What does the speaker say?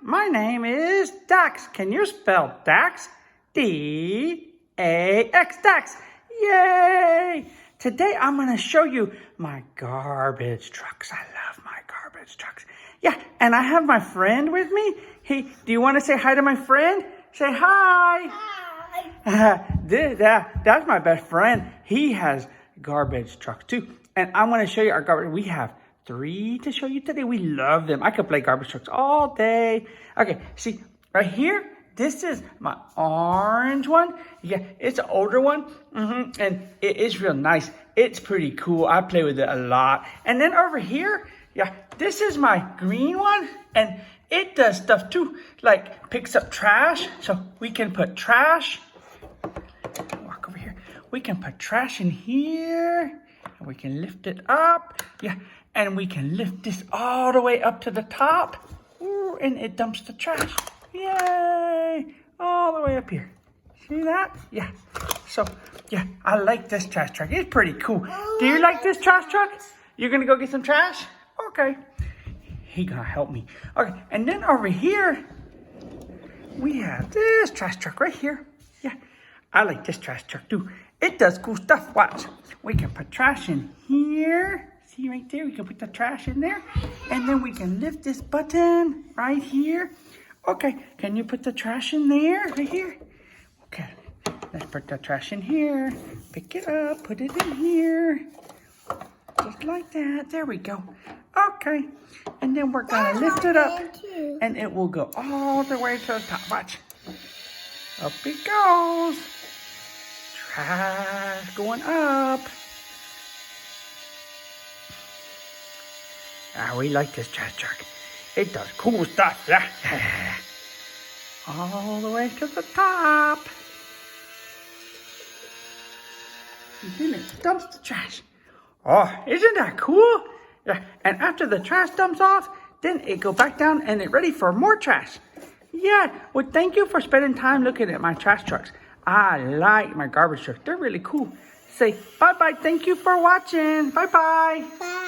my name is Dax. Can you spell Dax? D-A-X, Dax. Yay! Today I'm going to show you my garbage trucks. I love my garbage trucks. Yeah, and I have my friend with me. Hey, do you want to say hi to my friend? Say hi. Hi. That's my best friend. He has garbage trucks too. And I'm going to show you our garbage. We have 3 to show you today. We love them. I could play garbage trucks all day. Okay, see, right here, this is my orange one. Yeah, it's an older one. And it is real nice. It's pretty cool. I play with it a lot. And then over here, yeah, this is my green one. And it does stuff too, like picks up trash. So we can put trash. Walk over here. We can put trash in here. And we can lift it up. Yeah, and we can lift this all the way up to the top. Ooh, and it dumps the trash. Yay! All the way up here. See that? Yeah. So, yeah, I like this trash truck. It's pretty cool. Do you like this trash truck? You're going to go get some trash? Okay. He going to help me. Okay, and then over here, we have this trash truck right here. Yeah, I like this trash truck too. It does cool stuff. Watch. We can put trash in here. See right there? We can put the trash in there. And then we can lift this button right here. Okay, can you put the trash in there? Right here? Okay, let's put the trash in here. Pick it up, put it in here. Just like that. There we go. Okay, and then we're gonna lift it up. And it will go all the way to the top. Watch. Up it goes. Trash going up. We like this trash truck. It does cool stuff. Yeah. All the way to the top. And then it dumps the trash. Oh, isn't that cool? Yeah. And after the trash dumps off, then it go back down and it's ready for more trash. Yeah. Well, thank you for spending time looking at my trash trucks. I like my garbage trucks. They're really cool. Say bye-bye. Thank you for watching. Bye-bye. Bye.